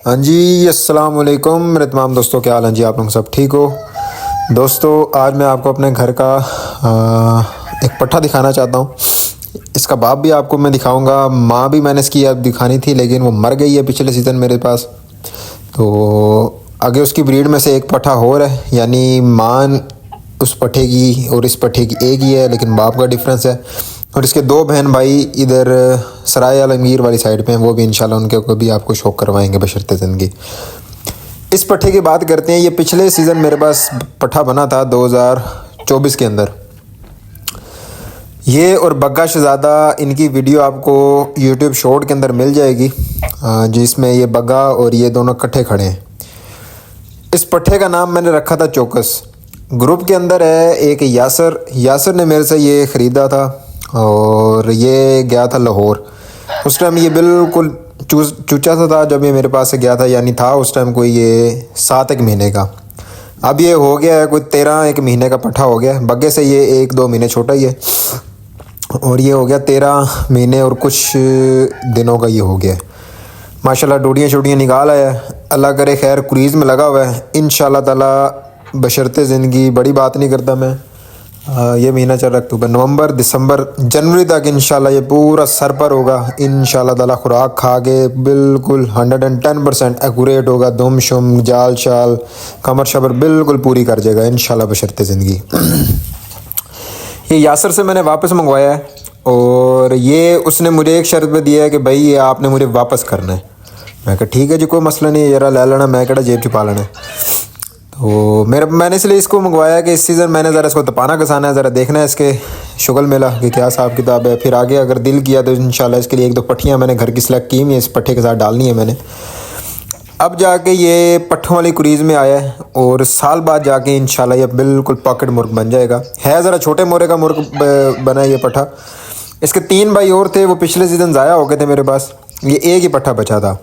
हाँ जी, अस्सलाम वालेकुम मेरे तमाम दोस्तों, क्या हाल है जी? आप लोग सब ठीक हो? दोस्तों, आज मैं आपको अपने घर का एक पट्ठा दिखाना चाहता हूँ। इसका बाप भी आपको मैं दिखाऊंगा, माँ भी मैंने इसकी अब दिखानी थी लेकिन वो मर गई है पिछले सीज़न मेरे पास। तो आगे उसकी ब्रीड में से एक पट्ठा और है, यानी माँ उस पट्ठे की और इस पट्ठे की एक ही है लेकिन बाप का डिफरेंस है। और इसके दो बहन भाई इधर सराय आलमगीर वाली साइड पे हैं, वो भी इंशाल्लाह उनके को भी आपको शौक करवाएंगे बशर्ते ज़िंदगी। इस पट्ठे की बात करते हैं। ये पिछले सीज़न मेरे पास पट्ठा बना था 2024 के अंदर। ये और बग्गा शहज़ादा, इनकी वीडियो आपको यूट्यूब शॉर्ट के अंदर मिल जाएगी, जिसमें ये बग्गा और ये दोनों इकट्ठे खड़े हैं। इस पट्ठे का नाम मैंने रखा था चौकस। ग्रुप के अंदर है एक यासर ने मेरे से ये ख़रीदा था और ये गया था लाहौर। उस टाइम ये बिल्कुल चूचा सा था जब ये मेरे पास से गया था, यानी था उस टाइम कोई ये 7 महीने का। अब ये हो गया है कोई 13 महीने का पट्ठा हो गया। बग्गे से ये 1-2 महीने छोटा ही है और ये हो गया 13 महीने और कुछ दिनों का ये हो गया। माशाल्लाह डोडियाँ शोडियाँ निकाल आया है, अल्लाह करे खैर। क्रीज़ में लगा हुआ है इंशाल्लाह ताला, बशर्ते ज़िंदगी। बड़ी बात नहीं करता मैं। ये महीना चल रहा अक्टूबर, नवंबर, दिसंबर, जनवरी तक इंशाल्लाह ये पूरा सर पर होगा इंशाल्लाह ताला। खुराक खा के बिल्कुल 110% एक्यूरेट होगा। दुम शुम जाल शाल कमर शबर बिल्कुल पूरी कर जाएगा इंशाल्लाह बशर्ते ज़िंदगी। ये यासर से मैंने वापस मंगवाया है और ये उसने मुझे एक शर्त पे दिया है कि भाई ये आपने मुझे वापस करना है। मैं कहा ठीक है जी, कोई मसला नहीं है, ज़रा ले लेना, मैं कड़ा जेब छुपा लेना है। तो मैंने इसलिए इसको मंगवाया कि इस सीज़न मैंने ज़रा इसको तपाना घसाना है, ज़रा देखना है इसके शुगल मेला कि क्या हिसाब किताब है। फिर आगे अगर दिल किया तो इंशाल्लाह इसके लिए 1-2 पट्ठियाँ मैंने घर की सिलेक्ट की हुई है, इस पट्ठे के साथ डालनी है मैंने। अब जाके ये पट्ठों वाली क्रीज़ में आया है और साल बाद जाके इंशाल्लाह ये बिल्कुल पॉकेट मुर्ग बन जाएगा। है ज़रा छोटे मोरे का मुर्ग बना ये पट्ठा। इसके 3 भाई और थे, वो पिछले सीज़न ज़ाया हो गए थे मेरे पास। ये एक ही पट्ठा बचा था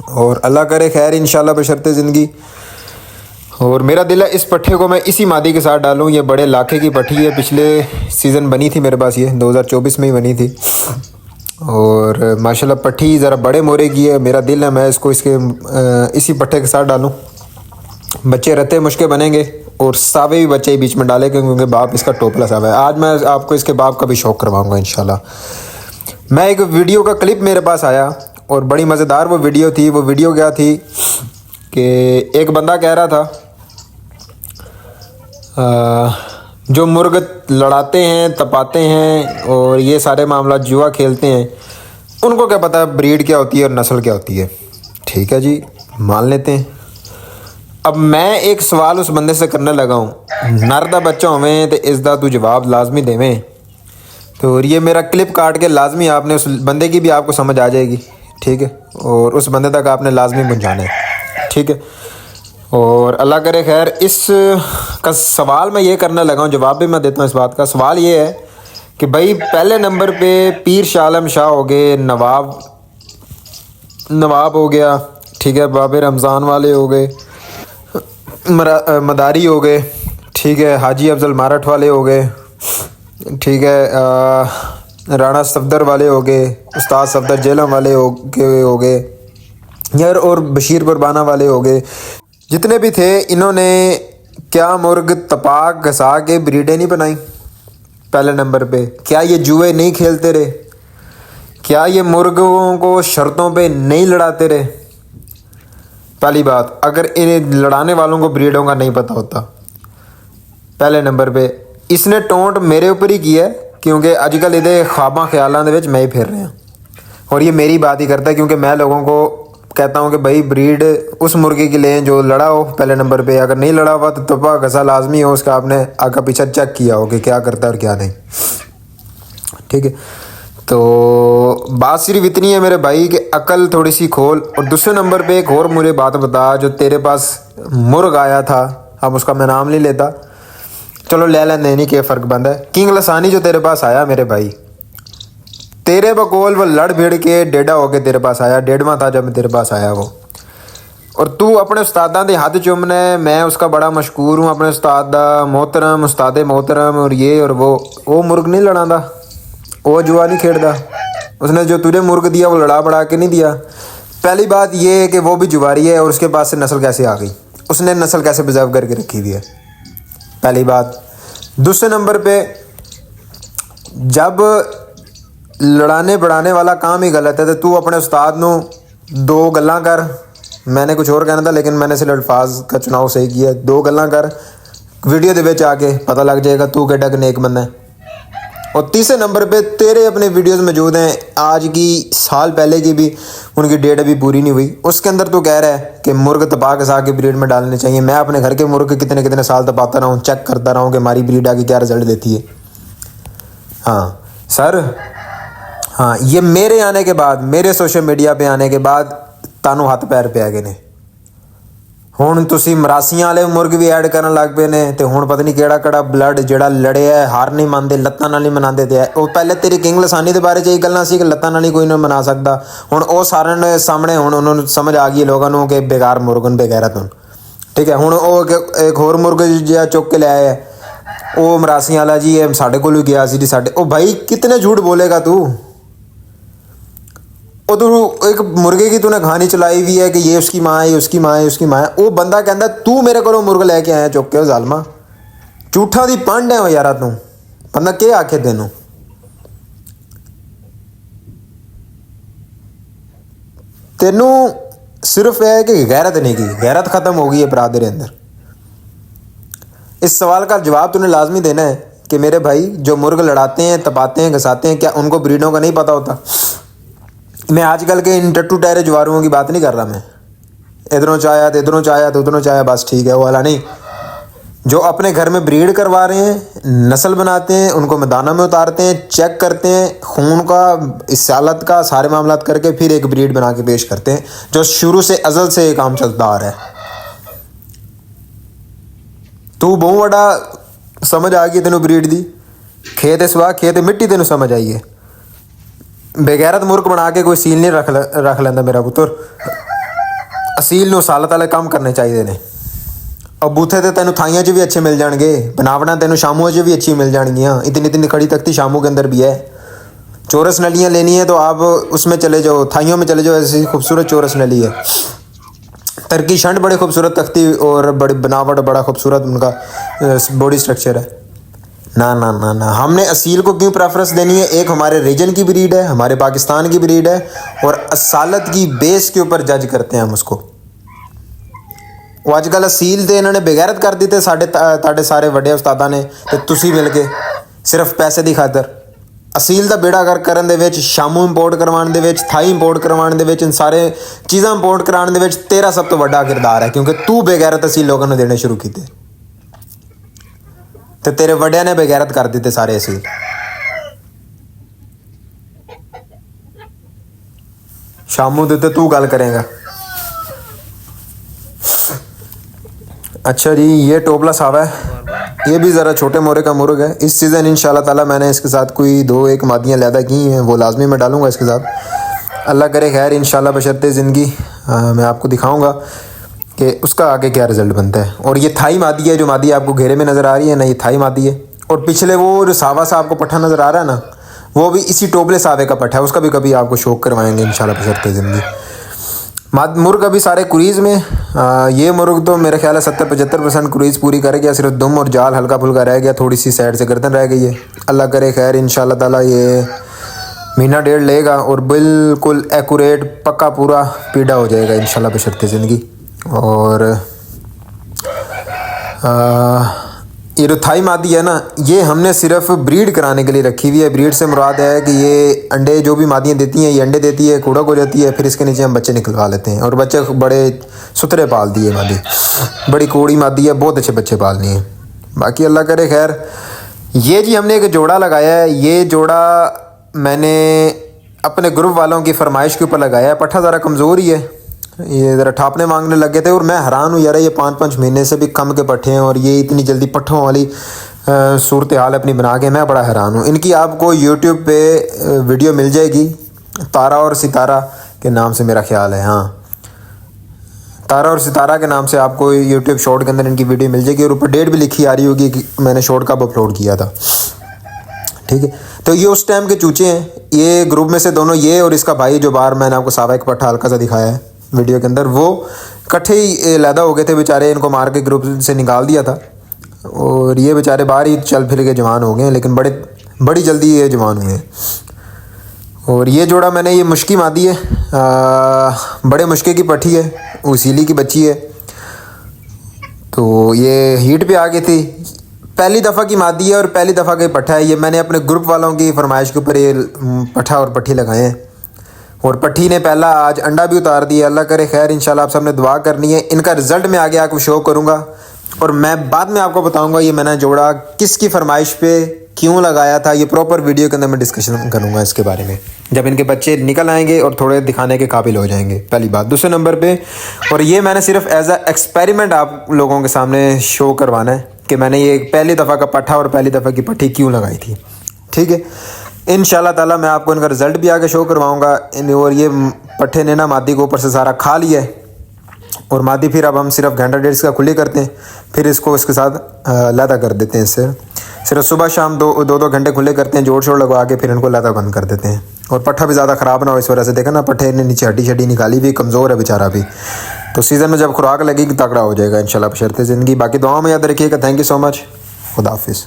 और अल्लाह करे खैर इंशाल्लाह बशर्ते ज़िंदगी। और मेरा दिल है इस पट्ठे को मैं इसी मादी के साथ डालूं। ये बड़े लाखे की पट्ठी है, पिछले सीज़न बनी थी मेरे पास, ये 2024 में ही बनी थी और माशाल्लाह पट्ठी ज़रा बड़े मोरे की है। मेरा दिल है मैं इसको इसी पट्ठे के साथ डालूं। बच्चे रहते मुश्किल बनेंगे और सावे भी बच्चे ही बीच में डाले क्योंकि बाप इसका टोपला सावा है। आज मैं आपको इसके बाप का भी शौक़ करवाऊँगा इंशाल्लाह। मैं एक वीडियो का क्लिप मेरे पास आया और बड़ी मज़ेदार वो वीडियो थी। वो वीडियो क्या थी कि एक बंदा कह रहा था जो मुर्ग लड़ाते हैं, तपाते हैं और ये सारे मामला जुआ खेलते हैं, उनको क्या पता ब्रीड क्या होती है और नस्ल क्या होती है। ठीक है जी, मान लेते हैं। अब मैं एक सवाल उस बंदे से करने लगा हूँ, नर दा बच्चा होवें तो इसका तू जवाब लाजमी देवें। तो ये मेरा क्लिप काट के लाजमी आपने उस बंदे की भी आपको समझ आ जाएगी, ठीक है, और उस बंदे तक आपने लाजमी पहुँचाना है, ठीक है। और अल्लाह करे खैर। इस का सवाल मैं ये करने लगा हूँ, जवाब भी मैं देता हूँ इस बात का। सवाल ये है कि भाई पहले नंबर पे पीर शाह आलम शाह हो गए, नवाब हो गया, ठीक है, बाबे रमज़ान वाले हो गए, मदारी हो गए, ठीक है, हाजी अफजल मारठ वाले हो गए, ठीक है, राणा सफदर वाले हो गए, उस्ताद सफदर जेलम वाले हो गए यार, और बशीर कुरबाना वाले हो गए। जितने भी थे इन्होंने क्या मुर्ग तपा घसा के ब्रीडें नहीं बनाई पहले नंबर पे? क्या ये जुए नहीं खेलते रहे? क्या ये मुर्गों को शर्तों पे नहीं लड़ाते रहे? पहली बात, अगर इन्हें लड़ाने वालों को ब्रीडों का नहीं पता होता पहले नंबर पे। इसने टोंट मेरे ऊपर ही किया है क्योंकि आजकल इधे ख्वाबा ख्यालों के विच मैं ही फिर रहा हूँ और ये मेरी बात ही करता है क्योंकि मैं लोगों को कहता हूँ कि भाई ब्रीड उस मुर्गे की लें जो लड़ा हो पहले नंबर पे। अगर नहीं लड़ा हुआ तो तपा घसा लाजमी हो, उसका आपने आगे पीछे चेक किया हो कि क्या करता है और क्या नहीं, ठीक है। तो बात सिर्फ इतनी है मेरे भाई कि अकल थोड़ी सी खोल। और दूसरे नंबर पे एक और मुझे बात बता, जो तेरे पास मुर्ग आया था, अब उसका मैं नाम नहीं लेता, चलो ले लें, नहीं क्या फ़र्क बंद है। किंग लसानी जो तेरे पास आया मेरे भाई, तेरे बकोल वो लड़ भिड़ के डेढ़ा होके तेरे पास आया, 1.5वां था जब तेरे पास आया वो। और तू अपने उस्तादा दे हाथ चुमने, मैं उसका बड़ा मशहूर हूँ अपने उस्ताद दा, मोहतरम उस्ताद मोहतरम, और ये और वो मुर्ग नहीं लड़ांदा, वो जुआ नहीं खेड़दा। उसने जो तुझे मुर्ग दिया वो लड़ा बड़ा के नहीं दिया। पहली बात ये है कि वो भी जुआरी है और उसके पास से नस्ल कैसे आ गई, उसने नस्ल कैसे प्रिजर्व करके रखी हुई है, पहली बात। दूसरे नंबर पे जब लड़ाने बढ़ाने वाला काम ही गलत है तो तू अपने उस्ताद नू दो गल्लां कर, मैंने कुछ और कहना था लेकिन मैंने सिर्फ अल्फाज का चुनाव सही किया, दो गल्लां कर, वीडियो दे विच आके पता लग जाएगा तू केड़ा नेक बंदा है। और तीसरे नंबर पे तेरे अपने वीडियोस मौजूद हैं, आज की साल पहले की भी, उनकी डेट अभी पूरी नहीं हुई, उसके अंदर तू कह रहा है कि मुर्ग तपा के साथ के ब्रीड में डालने चाहिए। मैं अपने घर के मुर्ग कितने कितने साल तपाता रहा हूँ, चेक करता रहा हूँ कि हमारी ब्रीड आगे क्या रिजल्ट देती है। हाँ सर, हाँ ये मेरे आने के बाद, मेरे सोशल मीडिया पे आने के बाद तानू हत्थ पैर पे आ गए ने। ਹੁਣ ਤੁਸੀਂ ਮਰਾਸੀਆਂ ਵਾਲੇ ਮੁਰਗ ਵੀ ਐਡ ਕਰਨ ਲੱਗ ਪਏ ਨੇ ਤੇ ਹੁਣ ਪਤਾ ਨਹੀਂ ਕਿਹੜਾ ਕਿਹੜਾ ਬਲੱਡ ਜਿਹੜਾ ਲੜਿਆ ਹਾਰ ਨਹੀਂ ਮੰਨਦੇ, ਲੱਤਾਂ ਨਾਲ ਹੀ ਮਨਾਉਂਦੇ ਤੇ ਉਹ ਪਹਿਲੇ ਤੇਰੀ ਕਿੰਗ ਲਸਾਨੀ ਦੇ ਬਾਰੇ 'ਚ ਇਹ ਗੱਲਾਂ ਸੀ ਕਿ ਲੱਤਾਂ ਨਾਲ ਹੀ ਕੋਈ ਨਾ ਮਨਾ ਸਕਦਾ, ਹੁਣ ਉਹ ਸਾਰਿਆਂ ਦੇ ਸਾਹਮਣੇ ਹੁਣ ਉਹਨਾਂ ਨੂੰ ਸਮਝ ਆ ਗਈ ਲੋਕਾਂ ਨੂੰ ਕਿ ਬੇਕਾਰ ਮੁਰਗਨ ਬੇਗੈਰਤ ਹਨ। ਠੀਕ ਹੈ, ਹੁਣ ਉਹ ਇੱਕ ਹੋਰ ਮੁਰਗ ਜਿਹਾ ਚੁੱਕ ਕੇ ਲਿਆਇਆ ਹੈ, ਉਹ ਮਰਾਸੀਆਂ ਵਾਲਾ ਜੀ ਇਹ ਸਾਡੇ ਕੋਲ ਵੀ ਗਿਆ ਸੀ ਜੀ ਸਾਡੇ। ਉਹ ਭਾਈ कितने झूठ बोलेगा तू, वो तू एक मुर्गे की तूने कहानी चलाई हुई है कि ये उसकी माँ है, ये उसकी माँ है, उसकी माँ है। वो बंदा कहता तू मेरे को मुर्ग लेके आया चुक के जालमा, झूठा दी पंड है यारा तू, बंदा के आखे तेनू। तेनू सिर्फ है कि गैरत नहीं की, गैरत ख़त्म हो गई है भरा तेरे अंदर। इस सवाल का जवाब तूने लाजमी देना है कि मेरे भाई जो मुर्ग लड़ाते हैं, तपाते हैं, घसाते हैं, क्या उनको ब्रीडों का नहीं पता होता? मैं आजकल के इन टट्टू टहरे जवारुओं की बात नहीं कर रहा, मैं इधरों चाया तो इधरों चाया तो उधरों चाया बस ठीक है, वो वाला नहीं। जो अपने घर में ब्रीड करवा रहे हैं, नस्ल बनाते हैं, उनको मैदानों में उतारते हैं, चेक करते हैं खून का, इसालत का, सारे मामलात करके फिर एक ब्रीड बना के पेश करते हैं, जो शुरू से अज़ल से ये काम चलता आ रहा है। तू बहुत बड़ा समझ आ गई तेनों ब्रीड दी, खेत सवा खेत मिट्टी तेनों समझ आई है। बेगैरत मुर्ग बना के कोई सील नहीं रख लेंदा मेरा पुत्र, असील नूं सालत वाले काम करने चाहिए ने। और बूथे तो तेनों थाइयां च भी अच्छे मिल जाएंगे, बनावना तेनों शामू च भी अच्छी मिल जाएंगियाँ, इतनी इतनी खड़ी तख्ती शामू के अंदर भी है। चौरस नलियाँ लेनी है तो आप उसमें चले जाओ, थाइयों में चले जाओ, ऐसी खूबसूरत चौरस नली है। टर्की शंट बड़ी खूबसूरत तख्ती और बड़ी बनावट, बड़ा खूबसूरत उनका बॉडी स्ट्रक्चर है। ना ना ना ना, हमने असील को क्यों प्रेफरेंस देनी है? एक हमारे रीजन की ब्रीड है, हमारे पाकिस्तान की ब्रीड है, और असालत की बेस के ऊपर जज करते हैं हम उसको। वो अजकल असील तो इन्होंने बेगैरत कर दी थे साढ़े सारे बड़े उस्तादा ने, तो तुसी मिल के सिर्फ पैसे की खातर असील का बेड़ा कर करन दे विच, शामू इंपोर्ट करवाने दे विच, थाई इंपोर्ट करवाने दे विच, इन सारे चीज़ां इंपोर्ट कराने दे विच तेरा सब तो बड़ा किरदार है, क्योंकि तू बेगैरत असील लोगों ने देने शुरू किए तो तेरे वड्या ने बेगैरत कर दी सारे असील। शामू दे ते तू गल करेगा। अच्छा जी, ये टोपला सावा है, ये भी ज़रा छोटे मोरे का मुर्ग है। इस सीज़न इंशाल्लाह ताला मैंने इसके साथ कोई 2-1 मादियाँ लैदा की हैं, वो लाजमी मैं डालूँगा इसके साथ। अल्लाह करे खैर, इंशाल्लाह बशर्ते ज़िंदगी मैं आपको दिखाऊँगा कि उसका आगे क्या रिज़ल्ट बनता है। और ये थाई मादी है, जो मादी आपको घेरे में नज़र आ रही है ना, ये थाई मादी है। और पिछले वो जो सावा सा आपको पट्ठा नज़र आ रहा है ना, वो भी इसी टोपले सावे का पट्ठा है, उसका भी कभी आपको शौक करवाएंगे इंशाल्लाह बशर्ते ज़िंदगी। मुर्ग अभी सारे कुरीज़ में, ये मुर्ग तो मेरे ख्याल है 70-75% कुरीज़ पूरी कर गया, सिर्फ दुम और जाल हल्का फुल्का रह गया, थोड़ी सी साइड से गर्दन रह गई है। अल्लाह करे खैर, इंशाल्लाह ताला ये महीना डेढ़ लेगा और बिल्कुल एक्यूरेट पक्का पूरा पीड़ा हो जाएगा इंशाल्लाह बशर्ते ज़िंदगी। और ये जो थाई मादी है ना, ये हमने सिर्फ ब्रीड कराने के लिए रखी हुई है। ब्रीड से मुराद है कि ये अंडे जो भी मादियाँ देती हैं, ये अंडे देती है, कूड़ा हो जाती है, फिर इसके नीचे हम बच्चे निकलवा लेते हैं। और बच्चे बड़े सुथरे पाल दिए, मादी बड़ी कूड़ी मादी है, बहुत अच्छे बच्चे पालनी है। बाकी अल्लाह करे खैर। ये जी हमने एक जोड़ा लगाया है, ये जोड़ा मैंने अपने ग्रुप वालों की फरमाइश के ऊपर लगाया है। पट्ठा ज़रा कमज़ोर ही है, ये ज़रा ठापने मांगने लगे थे, और मैं हैरान हूँ यार, ये 5-5 महीने से भी कम के पट्ठे हैं और ये इतनी जल्दी पट्ठों वाली सूरत हाल अपनी बना के, मैं बड़ा हैरान हूँ। इनकी आपको यूट्यूब पे वीडियो मिल जाएगी, तारा और सितारा के नाम से मेरा ख्याल है, हाँ तारा और सितारा के नाम से आपको यूट्यूब शॉर्ट के अंदर इनकी वीडियो मिल जाएगी। और ऊपर डेट भी लिखी आ रही होगी कि मैंने शॉर्ट कब अपलोड किया था। ठीक है। तो ये उस टाइम के चूचे हैं, ये ग्रुप में से दोनों, ये और इसका भाई जो बाहर मैंने आपको सावा एक पट्ठा हल्का सा दिखाया है वीडियो के अंदर, वो इकट्ठे ही लैदा हो गए थे बेचारे, इनको मार के ग्रुप से निकाल दिया था और ये बेचारे बाहर ही चल फिर के जवान हो गए हैं, लेकिन बड़ी जल्दी ये जवान हुए हैं। और ये जोड़ा मैंने, ये मुश्की मादी है, बड़े मुश्के की पट्ठी है, उसीली की बच्ची है। तो ये हीट पे आ गई थी, पहली दफ़ा की मादी है और पहली दफ़ा का पट्ठा है। ये मैंने अपने ग्रुप वालों की फरमाइश के ऊपर ये पट्ठा और पट्ठी लगाए हैं और पट्ठी ने पहला आज अंडा भी उतार दिया। अल्लाह करे खैर, इंशाल्लाह आप सबने दुआ करनी है। इनका रिज़ल्ट मैं आगे आपको शो करूँगा और मैं बाद में आपको बताऊँगा ये मैंने जोड़ा किसकी फरमाइश पे क्यों लगाया था। ये प्रॉपर वीडियो के अंदर मैं डिस्कशन करूँगा इसके बारे में, जब इनके बच्चे निकल आएंगे और थोड़े दिखाने के काबिल हो जाएंगे, पहली बात। दूसरे नंबर पे, और ये मैंने सिर्फ एज अ एक्सपेरिमेंट आप लोगों के सामने शो करवाना है कि मैंने ये पहली दफ़ा का पट्ठा और पहली दफ़ा की पट्ठी क्यों लगाई थी, ठीक है। इंशाल्लाह ताला मैं आपको इनका रिज़ल्ट भी आगे शो करवाऊँगा। और ये पट्ठे ने ना मादी को ऊपर से सारा खा लिया है और मादी फिर अब हम सिर्फ घंटा डेढ़ इसका खुली करते हैं, फिर इसको इसके साथ लैदा कर देते हैं। इससे सिर्फ सुबह शाम दो घंटे खुले करते हैं, जोड़ शोड़ लगवा के फिर इनको लैदा बंद कर देते हैं। और पट्ठा भी ज़्यादा ख़राब ना हो इस वजह से, देखा ना पट्ठे ने नीचे हड्डी शड्डी निकाली हुई, कमज़ोर है बेचारा भी। तो सीज़न में जब खुराक लगेगी तगड़ा हो जाएगा इंशाल्लाह बशर्ते ज़िंदगी। बाकी दुआओं में याद रखिएगा। Thank you so much. खुदा हाफिज़।